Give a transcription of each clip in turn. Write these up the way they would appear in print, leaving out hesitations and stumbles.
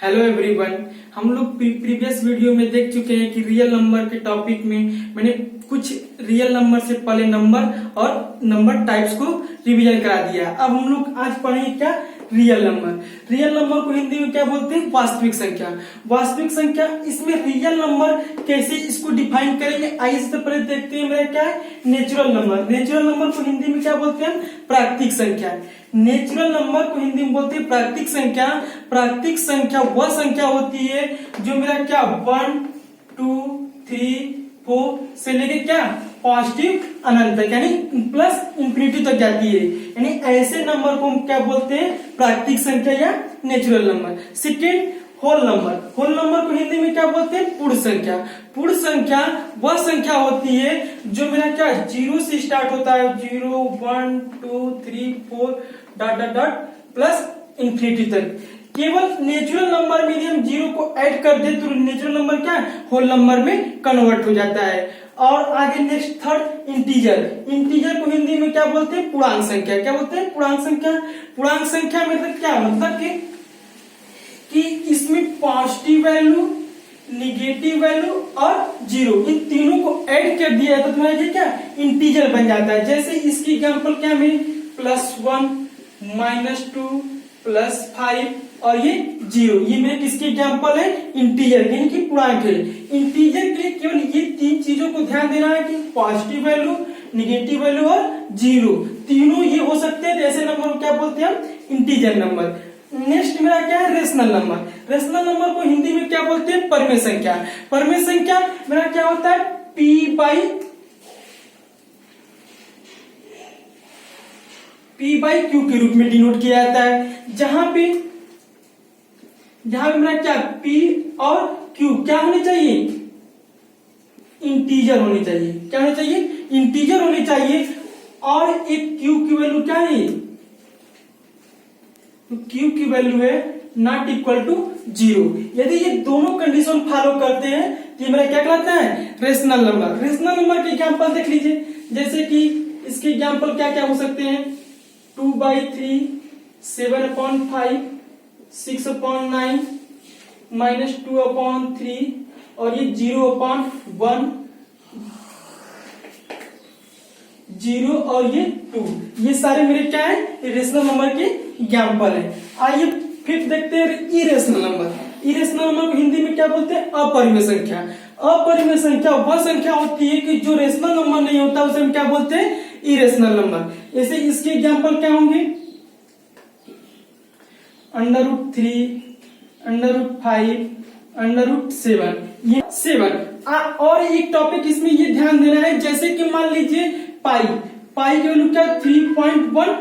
Hello everyone. हम लोग previous video में देख चुके हैं कि रियल नंबर के टॉपिक में मैंने कुछ रियल नंबर से पहले नंबर और नंबर टाइप्स को रिवीजन करा दिया। अब हम लोग आज पढ़ेंगे क्या, रियल नंबर। रियल नंबर को हिंदी में क्या बोलते हैं, वास्तविक संख्या। वास्तविक संख्या, इसमें रियल नंबर कैसे इसको डिफाइन करेंगे, आइए इससे पहले देखते हैं मेरा क्या है, नेचुरल नंबर। नेचुरल नंबर को हिंदी में क्या बोलते हैं, प्राकृतिक संख्या। नेचुरल नंबर को हिंदी में बोलते हैं प्राकृतिक संख्या। प्राकृतिक संख्या वह संख्या होती है जो मेरा क्या 1, 2, 3, 4 से लेके क्या पॉजिटिव अनंत तक यानी प्लस इंफिनिटी तक जाती है। यानी ऐसे नंबर को हम क्या बोलते हैं, प्राकृतिक संख्या या natural number. Second, whole number. Whole number को हिंदी में क्या बोलते हैं, पूर्ण संख्या। पूर्ण संख्या वह संख्या होती है जो मेरा क्या 0 से स्टार्ट होता है, 0, 1, 2, 3, 4 dot dot dot plus infinity तक। केवल नेचुरल नंबर में यदि हम 0 को ऐड कर दे तो नेचुरल नंबर क्या है, होल नंबर में कन्वर्ट हो जाता है। और आगे नेक्स्ट थर्ड, इंटीजर। इंटीजर को हिंदी में क्या बोलते हैं, पूर्णांक संख्या। क्या बोलते हैं, पूर्णांक संख्या। पूर्णांक संख्या मतलब क्या, मतलब कि इसमें पॉजिटिव वैल्यू, निगेटिव वैल्यू और 0 इन तीनों को ऐड कर दिया है तो तुम्हारा ये क्या इंटीजर बन जाता है। जैसे इसकी एग्जांपल क्या है, +1, -2, +5 और ये 0। ये मेरे किसकी एग्जांपल है, इंटीजर यानी कि पूर्णांक है। इंटीजर के लिए केवल ये तीन चीजों को ध्यान देना है कि पॉजिटिव वैल्यू, निगेटिव वैल्यू और 0 तीनों ये हो सकते हैं। तो ऐसे नंबर को क्या बोलते हैं, इंटीजर नंबर। नेक्स्ट मेरा क्या है, रेशनल नंबर। रेशनल नंबर को हिंदी में क्या बोलते हैं, परमेय संख्या। परमेय संख्या मेरा क्या होता है, P by Q के रूप में डिनोट किया जाता है। जहां पे मेरा क्या P और Q क्या होने चाहिए, इंटीजर होनी चाहिए। क्या होनी चाहिए, इंटीजर होनी चाहिए। और एक Q की वैल्यू क्या है, तो Q की वैल्यू है नॉट इक्वल टू 0। यदि ये दोनों कंडीशन फॉलो करते हैं तो ये मेरा क्या कहलाता है, रेशनल नंबर। रेशनल नंबर के एग्जांपल देख लीजिए। जैसे कि इसके एग्जांपल क्या क्या हो सकते हैं, 2/3, 7/5, 6/9, -2/3 और ये 0/1, 0 और ये 2। ये सारे मेरे क्या है, रेशनल नंबर के एग्जांपल है। आइए फिर देखते हैं इरेशनल नंबर। इरेशनल नंबर को हिंदी में क्या बोलते हैं, अपरिमेय संख्या। अपरिमेय संख्या वह संख्या होती है कि जो रेशनल नंबर नहीं होता उसे हम क्या बोलते हैं, इरेशनल नंबर। जैसे इसके एग्जांपल क्या होंगे, √3, √5, √7। ये 7। और एक टॉपिक इसमें ये ध्यान देना है, जैसे कि मान लीजिए पाई की वैल्यू क्या 3.14।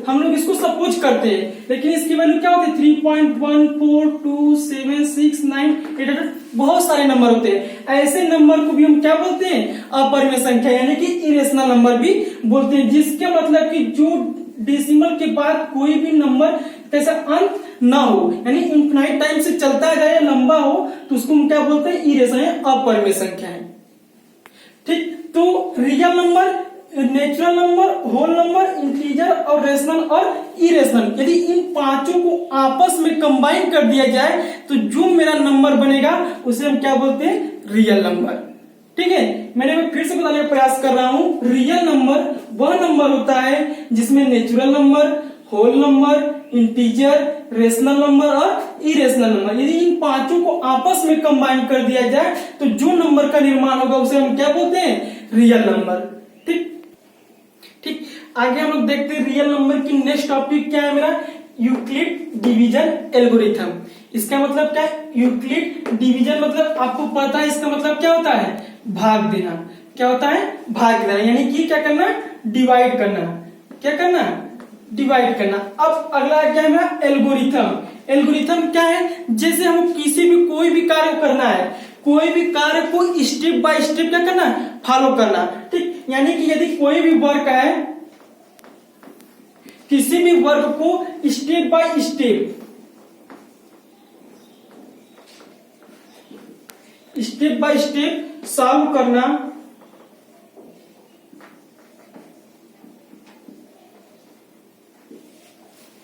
हम लोग इसको सपोज करते हैं, लेकिन इसकी वैल्यू क्या होती है 3.142769 बहुत सारे नंबर होते हैं। ऐसे नंबर को भी हम क्या बोलते हैं, अपरिमेय संख्या यानी कि इरेशनल नंबर भी बोलते हैं। जिसके मतलब कि जो डेसिमल के बाद कोई भी नंबर कैसा अंत ना हो, यानी इनफिनाइट टाइम से चलता जाए, लंबा हो, तो उसको हम क्या बोलते हैं, इरेशनल अपरिमेय संख्या है। ठीक, तो real number, natural number, whole number, integer और रेशनल और इरेशनल, यदि इन पांचों को आपस में कंबाइन कर दिया जाए तो जो मेरा नंबर बनेगा उसे हम क्या बोलते हैं, रियल नंबर। ठीक है, मैंने फिर से बताने का प्रयास कर रहा हूं, रियल नंबर वह नंबर होता है जिसमें natural number, whole number, integer, rational number और इरेशनल नंबर, यदि इन पांचों को आपस में कंबाइन कर दिया जाए तो जो नंबर का निर्माण होगा उसे हम क्या बोलते हैं, रियल नंबर। ठीक, आगे हम लोग देखते हैं रियल नंबर की नेक्स्ट टॉपिक क्या है मेरा, यूक्लिड डिवीजन एल्गोरिथम। इसका मतलब क्या है, यूक्लिड डिवीजन मतलब आपको पता है इसका मतलब क्या होता है, भाग देना। क्या होता है, भाग देना, यानी कि क्या करना, डिवाइड करना। क्या करना, डिवाइड करना। अब अगला क्या है मेरा, एल्गोरिथम। एल्गोरिथम क्या है, जैसे हम किसी भी कोई भी कार्य करना है, कोई भी कार्य को स्टेप बाय स्टेप क्या करना, फॉलो करना। ठीक, यानी कि यदि कोई भी वर्क है, किसी भी वर्क को स्टेप बाय स्टेप सॉल्व करना,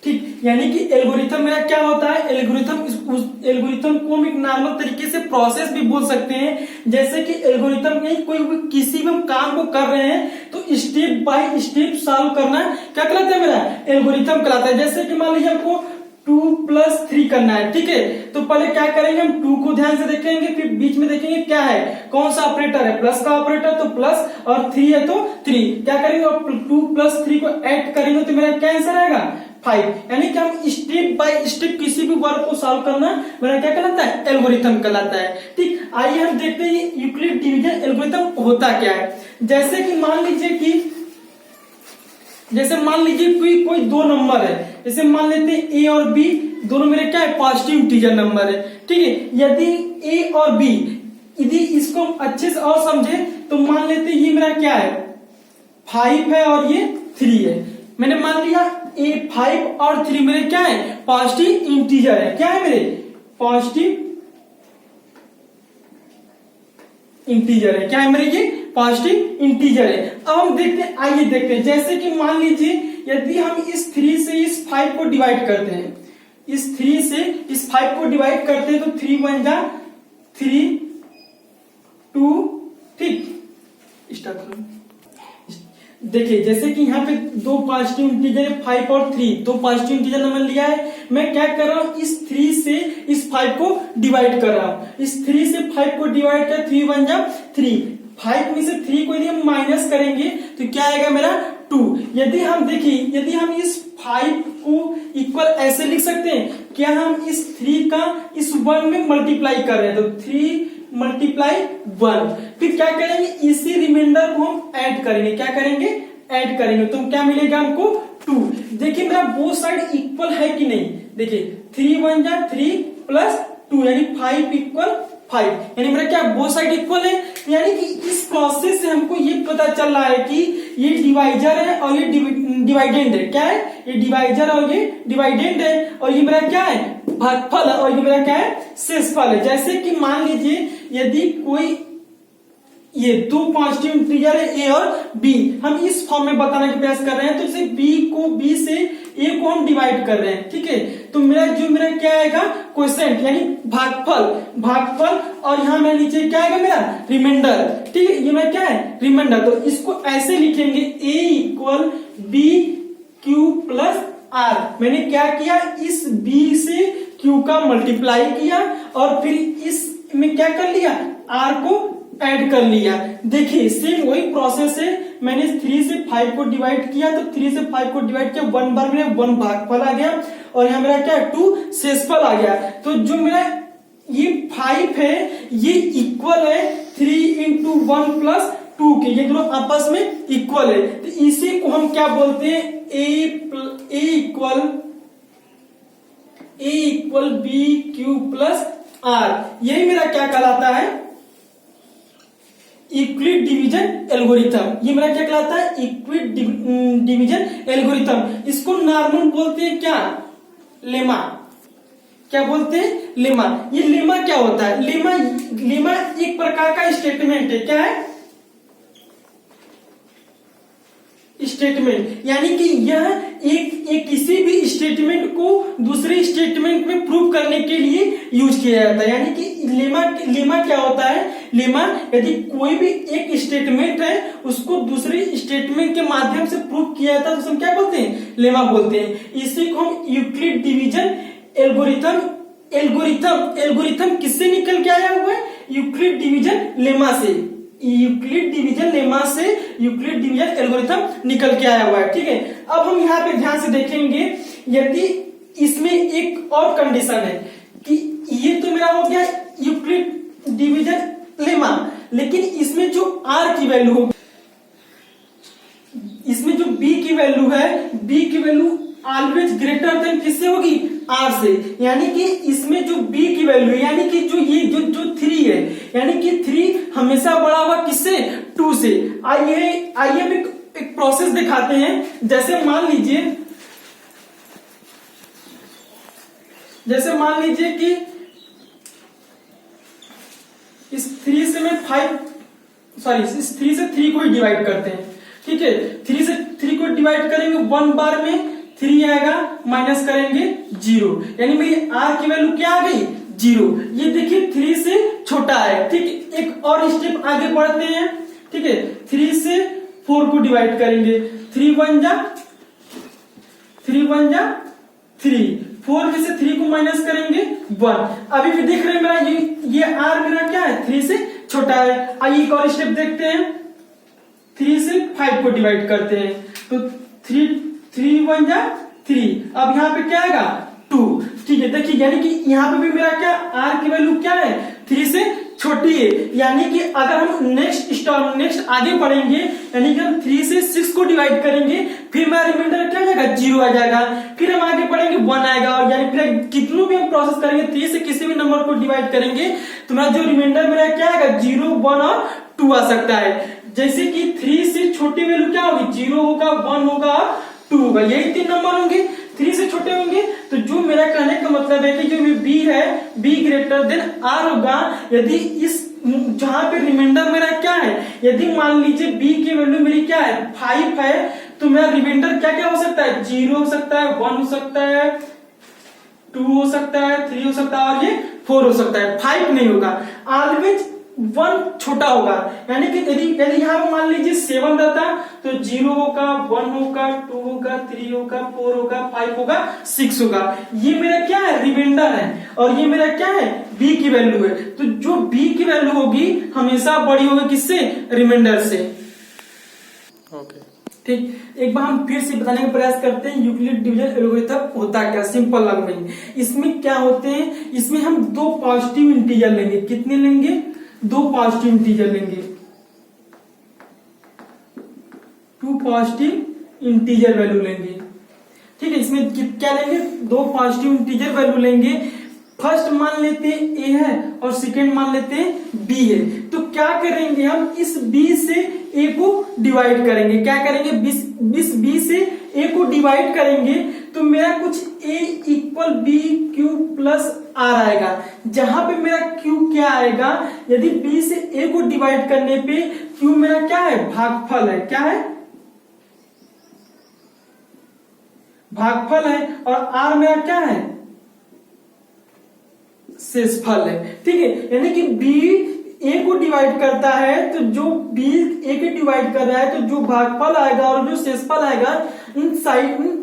ठीक, यानी कि एल्गोरिथम मेरा क्या होता है, एल्गोरिथम को हम एक नॉर्मल तरीके से प्रोसेस भी बोल सकते हैं। जैसे कि एल्गोरिथम में कोई भी किसी भी हम काम को कर रहे हैं तो स्टेप बाय स्टेप सॉल्व करना क्या कहलाता है, मेरा एल्गोरिथम कहलाता है। जैसे कि मान लीजिए हमको 2+3 करना है, ठीक है, तो पहले क्या करेंगे, हम 2 को ध्यान से देखेंगे, फिर बीच में देखेंगे क्या है, कौन सा ऑपरेटर है, प्लस का ऑपरेटर, तो प्लस, और 3 है तो 3, क्या करेंगे, और 2+3 को ऐड करेंगे तो मेरा क्या आंसर आएगा, 5। यानी कि हम स्टेप बाय स्टेप किसी भी वर्क को सॉल्व करना मेरा क्या कहलाता है, एल्गोरिथम कहलाता है। ठीक, आइए हम देखते हैं यूक्लिड डिवीजन एल्गोरिथम होता क्या है। जैसे कि मान लीजिए कोई दो नंबर है, जैसे मान लेते हैं ए और बी, दोनों मेरे क्या है, पॉजिटिव इंटीजर नंबर है, ठीक है। यदि ए और बी, यदि इसको हम अच्छे से और समझे तो मान लेते हैं ये मेरा क्या है, 5 है और ये 3 है। मैंने मान लिया ए 5 और 3 मेरे क्या है, पॉजिटिव इंटीजर है, क्या है मेरे, पॉजिटिव इंटीजर है, क्या है मेरे, ये पॉजिटिव इंटीजर है। अब हम देखते हैं, आइए देखते हैं, जैसे कि मान लीजिए यदि हम इस 3 से इस 5 को डिवाइड करते हैं, इस 3 से इस 5 को डिवाइड करते हैं तो 3 1 जा 3 2, ठीक, स्टार्ट करो। देखिए जैसे कि यहाँ पे दो पॉजिटिव इंटीजर 5 और 3, दो पॉजिटिव इंटीजर नंबर लिया है, मैं क्या कर रहा हूँ, इस 3 से इस 5 को डिवाइड कर रहा हूँ, इस 3 से 5 को डिवाइड कर, 3 1 जा 3, 5 में से 3 को यदि हम माइनस करेंगे तो क्या आएगा मेरा 2। यदि हम देखिए, यदि हम इस 5 को इक्वल ऐसे लिख सकते हैं, क्या हम इस 3 का इस 1 में मल्टीप्लाई कर रहे हैं, तो 3 मल्टीप्लाई 1, फिर क्या करेंगे, इसी रिमाइंडर को हम ऐड करेंगे, क्या करेंगे, ऐड करेंगे, तो क्या मिलेगा हमको 2। देखिए मेरा बोथ साइड इक्वल है कि नहीं, देखिए 3 1 जा 3 प्लस 2 यानी 5 इक्वल 5, यानी मेरा क्या बोथ साइड इक्वल है। यानी कि इस प्रोसेस से हमको ये पता चल रहा है कि ये डिवाइजर है और ये डिवाइडेंड है, क्या है, ये डिवाइजर और ये डिवाइडेंड है, और ये मेरा क्या है, भागफल है, और ये मेरा क्या है, शेषफल है। जैसे कि मान लीजिए यदि कोई ये दो पॉजिटिव इंटीजर है ए और बी, हम इस फॉर्म में बताने का प्रयास कर रहे हैं, तो जैसे बी से ए को हम डिवाइड कर रहे हैं, ठीक है, तो मेरा क्या आएगा, क्वोशिएंट यानी भागफल, और यहाँ मेरे नीचे क्या आएगा, मेरा रिमाइंडर, ठीक है, ये मेरा क्या है, रिमाइंडर। तो इसको ऐसे लिखेंगे, A equal B Q plus R. मैंने क्या किया, इस बी से क्यू का मल्टीप्लाई किया और फिर इस में क्या कर लिया, आर को ऐड कर लिया। देखिए सेम वही प्रोसेस है, मैंने 3 से 5 को डिवाइड किया, तो 3 से 5 को डिवाइड किया, 1 बार में 1 भागफल आ गया, और यहाँ मेरा क्या 2 शेषफल आ गया। तो जो मेरा ये 5 है ये इक्वल है 3 इंटू 1 प्लस 2 के, ये दोनों आपस में इक्वल है, तो इसी को हम क्या बोलते हैं, A equal B Q plus R. यही मेरा क्या कहलाता है, यूक्लिड डिवीजन एल्गोरिथम। ये मेरा क्या कहलाता है, यूक्लिड डिवीजन एल्गोरिथम। इसको नॉर्मल बोलते हैं क्या, लेमा, क्या बोलते हैं, लेमा। ये लेमा क्या होता है, लेमा एक प्रकार का स्टेटमेंट है, क्या है, स्टेटमेंट, यानी कि यह एक किसी भी स्टेटमेंट को दूसरे स्टेटमेंट में प्रूव करने के लिए यूज किया जाता है। यानी कि लेमा क्या होता है, लेमा यदि कोई भी एक स्टेटमेंट है उसको दूसरे स्टेटमेंट के माध्यम से प्रूव किया जाता है तो हम क्या बोलते हैं, लेमा बोलते हैं। इसी को हम यूक्लिड डिवीजन एल्गोरिथम किससे निकल के आया हुआ है, यूक्लिड डिवीजन लेमा से, यूक्लिड डिवीजन एल्गोरिथम निकल के आया हुआ है, ठीक है। अब हम यहाँ पे ध्यान से देखेंगे, यदि इसमें एक और कंडीशन है कि ये तो मेरा हो गया यूक्लिड डिवीजन लेमा, लेकिन इसमें जो आर की वैल्यू होगी, इसमें जो बी की वैल्यू है, बी की वैल्यू ऑलवेज ग्रेटर देन किससे होगी, आर से। यानी कि इसमें जो बी की वैल्यू, यानी कि जो ये जो 3 है, यानी कि 3 हमेशा बड़ा हुआ किससे, 2 से। आइए हम एक प्रोसेस दिखाते हैं। जैसे मान लीजिए कि इस 3 से मैं 3 को ही डिवाइड करते हैं, ठीक है। 3 से 3 को डिवाइड करेंगे 1 बार में 3 आएगा, माइनस करेंगे 0, यानी मेरी r की वैल्यू क्या आ गई 0। ये देखिए 3 से छोटा है, ठीक। एक और स्टेप आगे बढ़ते हैं, ठीक है। 3 से 4 को डिवाइड करेंगे, 3 1 जा 3, 4 में से 3 को माइनस करेंगे 1। अभी भी देख रहे हैं मेरा ये r मेरा क्या है 3 से छोटा है। आइए एक और स्टेप देखते हैं, 3 से 5 को डिवाइड करते हैं, तो 3 1 जा 3, अब यहाँ पे क्या आएगा 2, ठीक है। देखिए यानी कि यहाँ पे भी मेरा क्या r की वैल्यू क्या है 3 से छोटी है, यानी कि अगर हम नेक्स्ट आगे बढ़ेंगे, यानी कि हम 3 से 6 को डिवाइड करेंगे, फिर मेरा रिमाइंडर क्या आ जाएगा 0 आ जाएगा, फिर हम आगे बढ़ेंगे 1 आएगा, और यानी फिर कितनों भी हम प्रोसेस करेंगे 3 से किसी भी नंबर को डिवाइड करेंगे तो मेरा जो रिमाइंडर मेरा क्या आएगा 0 1 और 2 आ सकता है। जैसे कि 3 से छोटी वैल्यू क्या होगी 0 होगा, 1 होगा और 2 होगा, यही 3 नंबर होंगे 3 से छोटे होंगे। तो जो मेरा कहने का मतलब है कि जो b है b ग्रेटर देन r होगा, यदि इस जहां पे रिमाइंडर मेरा क्या है, यदि मान लीजिए b की वैल्यू मेरी क्या है 5 है, तो मेरा रिमाइंडर क्या क्या हो सकता है 0 हो सकता है, 1 हो सकता है, 2 हो सकता है, 3 हो सकता है और ये 4 हो सकता है, 5 नहीं होगा। ऑलवेज 1 छोटा होगा, यानी कि यदि यहाँ पे मान लीजिए 7 रहता तो 0 होगा, 1 होगा, 2 होगा, 3 होगा, 4 होगा, 5 होगा, 6 होगा। ये मेरा क्या है रिमाइंडर है, और ये मेरा क्या है b की वैल्यू है। तो जो b की वैल्यू होगी हमेशा बड़ी होगी किससे रिमाइंडर से, ओके ठीक। एक बार हम फिर से बताने का प्रयास करते हैं यूक्लिड डिवीजन एल्गोरिथम होता क्या, सिंपल लैंग्वेज। इसमें क्या होते हैं, इसमें हम 2 पॉजिटिव इंटीजर लेंगे, कितने लेंगे 2 पॉजिटिव इंटीजर लेंगे, 2 पॉजिटिव इंटीजर वैल्यू लेंगे, ठीक है। इसमें क्या लेंगे 2 पॉजिटिव इंटीजर वैल्यू लेंगे। फर्स्ट मान लेते हैं a है और सेकेंड मान लेते हैं b है, तो क्या करेंगे हम इस b से a को डिवाइड करेंगे, क्या करेंगे इस b से a को डिवाइड करेंगे, तो मेरा कुछ a equal b q plus r आएगा, जहां पे मेरा q क्या आएगा, यदि b से a को डिवाइड करने पे q मेरा क्या है भागफल है, क्या है भागफल है, और r मेरा क्या है शेषफल है, ठीक है। यानी कि b a को डिवाइड करता है, तो जो b a के डिवाइड कर रहा है, तो जो भागफल आएगा और जो शेषफल आएगा, इन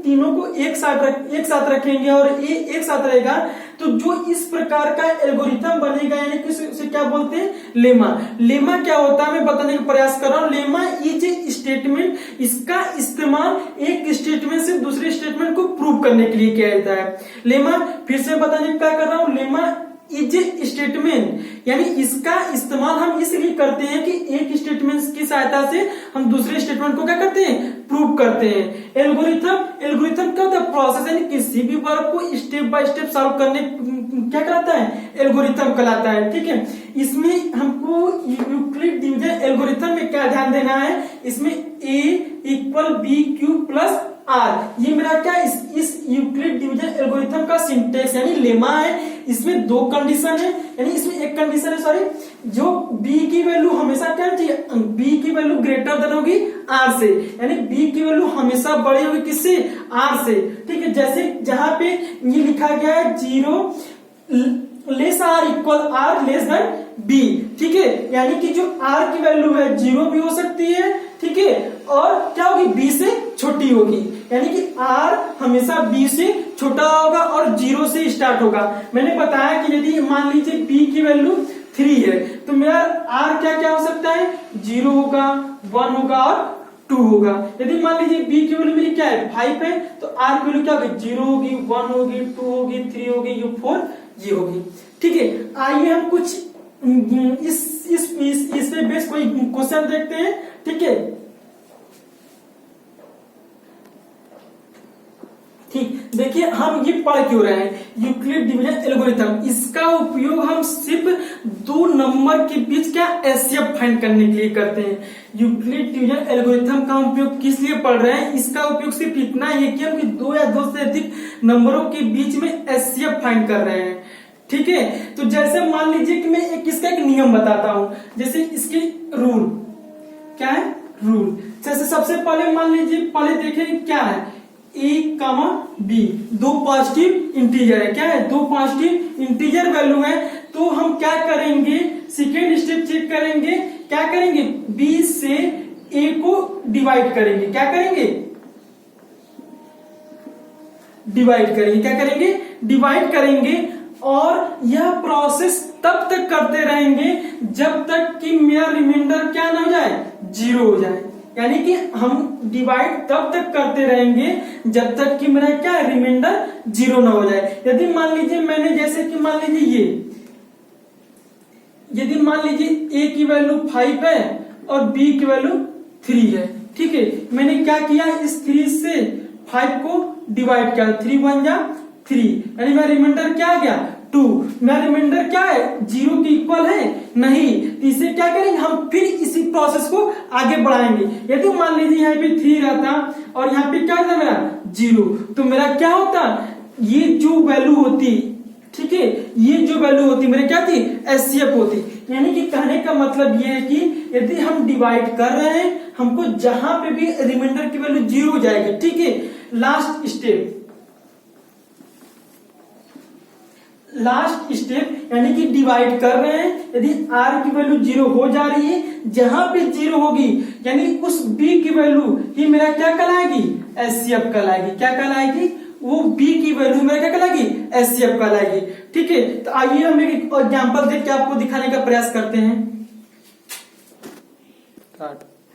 तीनों को एक साथ रखेंगे और a एक साथ रहेगा, तो जो इस प्रकार का एल्गोरिथम बनेगा, यानी कि उसे क्या बोलते हैं लेमा। लेमा क्या होता है मैं बताने का प्रयास कर रहा हूं। लेमा इज ए स्टेटमेंट, इसका इस्तेमाल एक स्टेटमेंट से दूसरे स्टेटमेंट को प्रूव करने के लिए किया जाता है। लेमा फिर से बताने का कर रहा हूं, लेमा इज ए स्टेटमेंट, यानी इसका इस्तेमाल हम इसलिए करते हैं कि एक स्टेटमेंट की सहायता से हम दूसरे स्टेटमेंट को क्या करते हैं प्रूव करते हैं। एल्गोरिथम क्या होता है प्रोसेस, यानी किसी भी वर्क को स्टेप बाय स्टेप सॉल्व करने क्या कहलाता है एल्गोरिथम कहलाता है, ठीक है। इसमें हमको यूक्लिड डिवीजन एल्गोरिथम में क्या ध्यान देना है, इसमें a equal B Q plus r, ये मेरा क्या इस यूक्लिड डिवीजन एल्गोरिथम का सिंटेक्स यानी लेमा है। इसमें 2 कंडीशन है, यानी इसमें एक कंडीशन है सॉरी, जो b की वैल्यू हमेशा क्या चाहिए b की वैल्यू ग्रेटर देन होगी r से, यानी b की वैल्यू हमेशा बड़ी होगी किससे r से, ठीक है। जैसे जहां पे ये लिखा गया है 0 less r equal r less than b, ठीक है, यानी कि जो r की वैल्यू है 0 भी हो सकती है, ठीक है, और क्या होगी b से छोटी होगी, यानी कि r हमेशा b से छोटा होगा और 0 से स्टार्ट होगा। मैंने बताया कि यदि मान लीजिए b की वैल्यू 3 है, तो मेरा r क्या क्या हो सकता है 0 होगा, 1 होगा और 2 होगा। यदि मान लीजिए b की वैल्यू मेरी क्या है 5 है, तो r की वैल्यू क्या होगी 0 होगी, 1 होगी, 2 होगी, 3 होगी, 4 ये होगी, ठीक है। आइए हम कुछ इस पे बेस कोई क्वेश्चन देखते हैं, ठीक है। ठीक, देखिए हम ये पढ़ क्यों रहे हैं यूक्लिड डिवीजन एल्गोरिथम, इसका उपयोग हम सिर्फ 2 नंबर के बीच क्या एचसीएफ फाइंड करने के लिए करते हैं। यूक्लिड डिवीजन एल्गोरिथम का उपयोग किस लिए पढ़ रहे हैं, इसका उपयोग सिर्फ इतना ही है कि हम 2 या 2 से अधिक नंबरों के बीच में एचसीएफ फाइंड कर रहे हैं, ठीक है। तो जैसे मान लीजिए कि मैं इसका एक नियम बताता हूं, जैसे इसकी रूल क्या है रूल, जैसे सबसे पहले मान लीजिए पहले देखें क्या है ए कामा बी, दो पॉजिटिव इंटीजर है। क्या है? दो पॉजिटिव इंटीजर वैल्यू है। तो हम क्या करेंगे, सेकेंड स्टेप चेक करेंगे। क्या करेंगे? बी से ए को डिवाइड करेंगे। क्या करेंगे? डिवाइड करेंगे। क्या करेंगे? डिवाइड करेंगे। और यह प्रोसेस तब तक करते रहेंगे जब तक कि मेरा रिमाइंडर क्या ना हो जाए, जीरो हो जाए। यानी कि हम डिवाइड तब तक करते रहेंगे जब तक कि मेरा क्या रिमाइंडर जीरो ना हो जाए। यदि मान लीजिए मैंने, जैसे कि मान लीजिए यदि मान लीजिए ए की वैल्यू 5 है और बी की वैल्यू 3 है, ठीक है। मैंने क्या किया, इस 3 से 5 को डिवाइड किया, 3 1 जा 3, यानी मेरा रिमाइंडर क्या आ गया, 2। मेरा रिमाइंडर क्या है, 0 के इक्वल है नहीं। तो इसे क्या करेंगे, हम फिर इसी प्रोसेस को आगे बढ़ाएंगे। यदि मान लीजिए यहाँ पे 3 रहता और यहाँ पे क्या था मेरा 0, तो मेरा क्या होता, ये जो वैल्यू होती, ठीक है, ये जो वैल्यू होती मेरे क्या थी, एचसीएफ होती। यानी कि कहने का मतलब ये है कि यदि हम डिवाइड कर रहे हैं, हमको जहां पे भी रिमाइंडर की वैल्यू 0 हो जाएगी, ठीक है। लास्ट स्टेप यानी कि डिवाइड कर रहे हैं, यदि r की वैल्यू 0 हो जा रही है, जहां पे 0 होगी यानी उस b की वैल्यू ही मेरा क्या कहलाएगी, एचसीएफ कहलाएगी। क्या कहलाएगी, वो b की वैल्यू मेरा क्या कहलाएगी, एचसीएफ कहलाएगी। ठीक है, तो आइए हम एक एग्जांपल देख के आपको दिखाने का प्रयास करते हैं।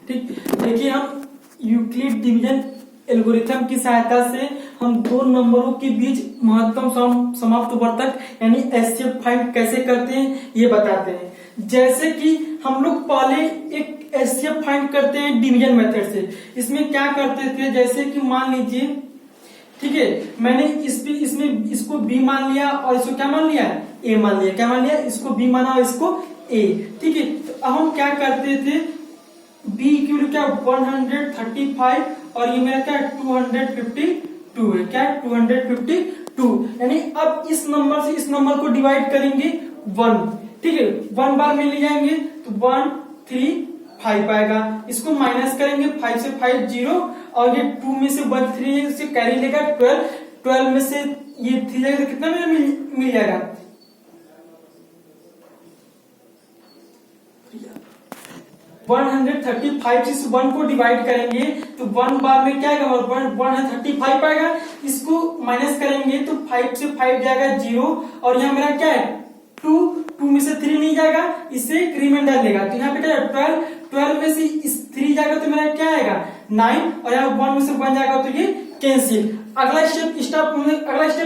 ठीक, देखिए हम यूक्लिड डिवीजन एल्गोरिथम की सहायता से हम दो नंबरों के बीच महत्तम समाप्त वर्तक यानी एचसीएफ फाइंड कैसे करते हैं ये बताते हैं। जैसे कि हम लोग पहले एक एचसीएफ फाइंड करते हैं डिवीजन मेथड से। इसमें क्या करते थे, जैसे कि मान लीजिए, ठीक है, मैंने इसमें इसको बी मान लिया और इसको क्या मान लिया, ए मान लिया। क्या मान लिया, इसको बी माना और इसको ए। ठीक है, तो अब हम क्या करते थे, बी की वैल्यू क्या 135 और ये मेरा क्या 252 है। क्या 252, यानी अब इस नंबर से इस नंबर को डिवाइड करेंगे 1। ठीक है, 1 बार में ले जाएंगे तो 1 3 5 आएगा। इसको माइनस करेंगे, 5 से 5 0 और ये 2 में से 1 3 से कैरी लेगा 12 में से ये 3 जाएगा तो कितना में मिल जाएगा, 135 से इस 1 को डिवाइड करेंगे तो 1 बार में क्या आएगा, 135 आएगा। इसको माइनस करेंगे तो 5 से 5 जाएगा 0 और यहाँ मेरा क्या है 2 में से 3 नहीं जाएगा, इससे रिमाइंडर लेगा। तो यहाँ पे क्या है 12 में से इस 3 जाएगा तो मेरा क्या आएगा 9 और यहाँ 1 में से 1 जाएगा तो ये कैंसिल। अगला स्टेप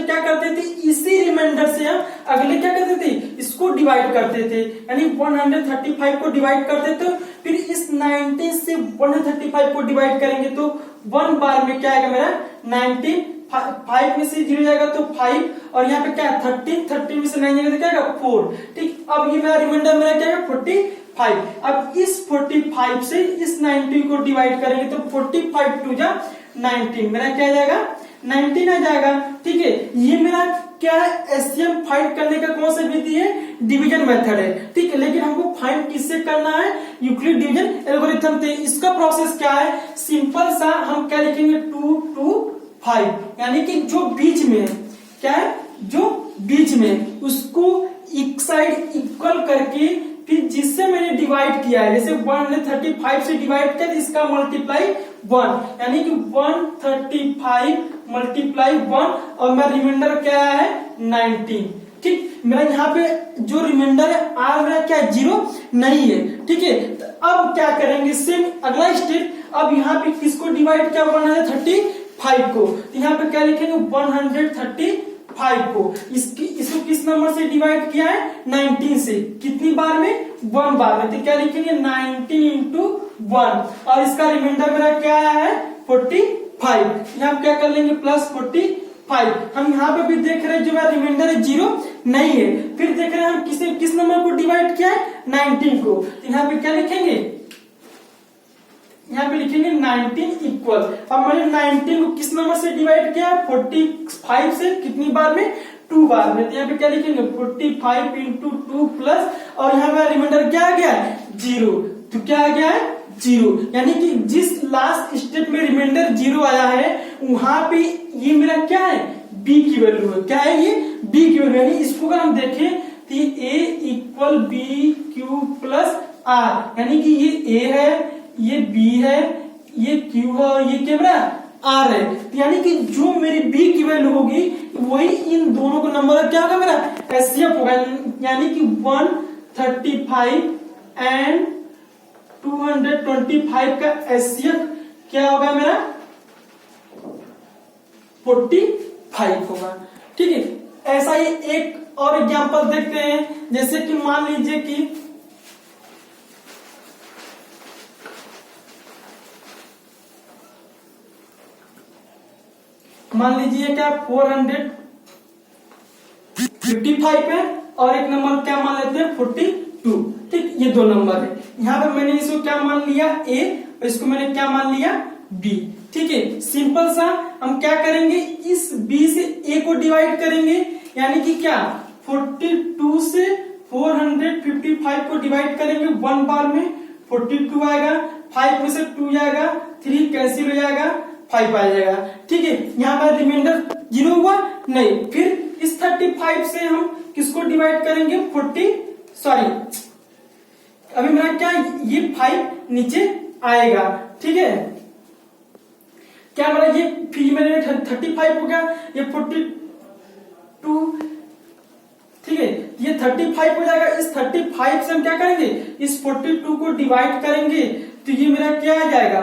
क्या करते थे, इसी रिमाइंडर से हम अगले क्या करते थे, इसको डिवाइड करते थे। यानी 135 को डिवाइड करते थे, फिर इस 90 से 135 को डिवाइड करेंगे तो 1 बार में क्या आएगा मेरा 19, 5 में से 0 जाएगा तो 5 और यहाँ पे क्या 13 में से 9 जाएगा तो क्या आएगा 4। ठीक, अब ये मेरा रिमाइंडर मेरा क्या है 45। अब इस 45 से इस 90 को डिवाइड करेंगे तो 45 2 जा 19, मेरा क्या आ जाएगा 19 आ जाएगा। ठीक है, ये मेरा क्या है एचसीएफ फाइंड करने का कौन सा विधि है, डिवीजन मेथड है। ठीक है, लेकिन हमको फाइंड किससे करना है, यूक्लिड डिवीजन एल्गोरिथम से। इसका प्रोसेस क्या है, सिंपल सा, हम क्या लिखेंगे 2 2 5, यानी कि जो बीच में क्या है, जो बीच में उसको एक साइड इक्वल करके फिर जिससे मैंने डिवाइड किया है, जैसे 135 से डिवाइड किया तो इसका मल्टीप्लाई 1, यानी कि 135 मल्टीप्लाई 1 और मेरा रिमाइंडर क्या है 19। ठीक, मेरा यहाँ पे जो रिमाइंडर है आर मेरा क्या 0 नहीं है। ठीक है, तो अब क्या करेंगे, सेम अगला स्टेप, अब यहाँ पे किसको डिवाइड किया 135 को, तो यहाँ पे क्या लिखेंगे 135 को, इसको किस नंबर से डिवाइड किया है 19 से, कितनी बार में 1 बार में, तो क्या लिखेंगे 19 इंटू 1 और इसका रिमाइंडर मेरा क्या आया है 45। यहाँ क्या कर लेंगे प्लस 45। हम यहाँ पे भी देख रहे हैं जो मेरा रिमाइंडर है 0 नहीं है। फिर देख रहे हैं हम किस नंबर को डिवाइड किया है 19 को, तो यहाँ पे क्या लिखेंगे, यहाँ पे लिखेंगे 19 इक्वल। अब मैंने 19 को किस नंबर से डिवाइड किया 45 से, कितनी बार में 2 बार में, तो यहाँ पे क्या लिखेंगे 45 इंटू 2 प्लस और यहाँ मेरा रिमाइंडर क्या आ गया 0, तो क्या आ गया है 0। यानी कि जिस लास्ट स्टेप में रिमाइंडर 0 आया है वहां पे ये मेरा क्या है, बी की वैल्यू है। क्या है ये, बी की वैल्यू। यानी इसको अगर हम देखें तो A equal B Q plus R, यानी कि ये ए है, ये बी है, ये क्यू है और ये क्या मेरा आर है। यानी कि जो मेरी बी की वैल्यू होगी वही इन दोनों का नंबर क्या होगा, मेरा एचसीएफ होगा। यानी कि 135 एंड 225 का एचसीएफ क्या होगा मेरा, 45 होगा। ठीक है, ऐसा ही एक और एग्जांपल देखते हैं। जैसे कि मान लीजिए कि क्या 455 है और एक नंबर क्या मान लेते हैं 42। ठीक, ये दो नंबर है। यहाँ पे मैंने इसको क्या मान लिया ए और इसको मैंने क्या मान लिया बी। ठीक है, सिंपल सा हम क्या करेंगे, इस बी से ए को डिवाइड करेंगे। यानी कि क्या 42 से 455 को डिवाइड करेंगे, 1 बार में 42 आएगा, 5 में से 2 जाएगा, 3 कैंसिल हो जाएगा, 5 आ जाएगा। ठीक है, यहाँ पर रिमाइंडर 0 हुआ नहीं। फिर इस 35 से हम किसको डिवाइड करेंगे, अभी मेरा क्या ये 5 नीचे आएगा। ठीक है, क्या मेरा ये फिर मेरे 35 हो गया, ये 42। ठीक है, ये 35 हो जाएगा। इस 35 से हम क्या करेंगे, इस 42 को डिवाइड करेंगे तो ये मेरा क्या आ जाएगा,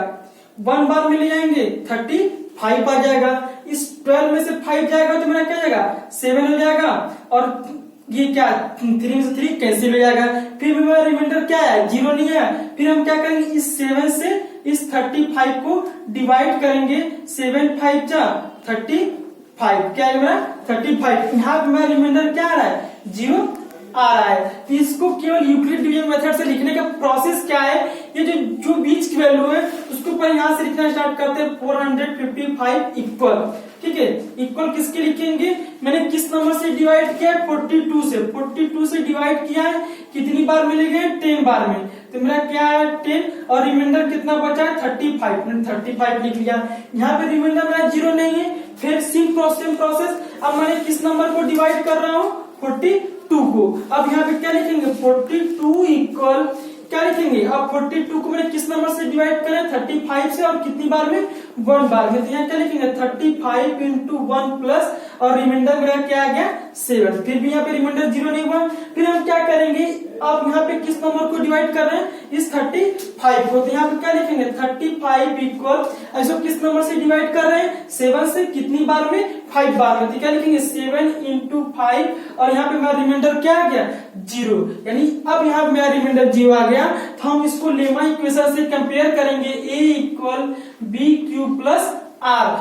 1 बार में ले जाएंगे 35 आ जाएगा। इस 12 में से 5 जाएगा तो मेरा क्या जाएगा 7 हो जाएगा और ये क्या 3 में से 3 कैंसिल हो जाएगा। फिर मेरा रिमाइंडर क्या है, 0 नहीं है। फिर हम क्या करेंगे, इस 7 से इस 35 को डिवाइड करेंगे, 7 5 जा 35, क्या है मेरा 35। यहाँ पे मेरा रिमाइंडर क्या आ रहा है, 0 आ रहा है। तो इसको केवल यूक्लिड डिवीजन मेथड से लिखने का प्रोसेस क्या है, ये जो बीच की वैल्यू है उसको पर यहां से लिखना स्टार्ट करते हैं 455 इक्वल। ठीक है, इक्वल किसके लिखेंगे, मैंने किस नंबर से डिवाइड किया है, 42 से। 42 से डिवाइड किया है, कितनी बार मिलेंगे, 10 बार में। तो मेरा क्या है 10 और रिमाइंडर कितना बचा है 35, मैंने 35 लिख लिया। यहाँ पे रिमाइंडर मेरा 0 नहीं है। फिर सेम प्रोसेस, अब मैंने किस नंबर को डिवाइड कर रहा हूँ, 42 को। अब यहाँ पे क्या लिखेंगे, 42 इक्वल क्या लिखेंगे, अब 42 को मैंने किस नंबर से डिवाइड करें, 35 से, और कितनी बार में, 1 बार में। तो यहाँ क्या लिखेंगे 35 इंटू 1 प्लस और रिमाइंडर मेरा क्या आ गया 7। फिर भी यहाँ पे रिमाइंडर 0 नहीं हुआ। फिर हम क्या करेंगे, अब यहाँ पे किस नंबर को डिवाइड कर रहे हैं, इस 35 को। तो यहाँ पे क्या लिखेंगे 35 इक्वल, ऐसा किस नंबर से डिवाइड कर रहे हैं, 7 से, कितनी बार में, 5 बार में। तो क्या लिखेंगे 7 इंटू 5 और यहाँ पे मेरा रिमाइंडर क्या आ गया 0। यानी अब यहाँ पे मेरा रिमाइंडर 0 आ गया। तो हम इसको लेमा इक्वेशन से कंपेयर करेंगे, A equal B Q plus are.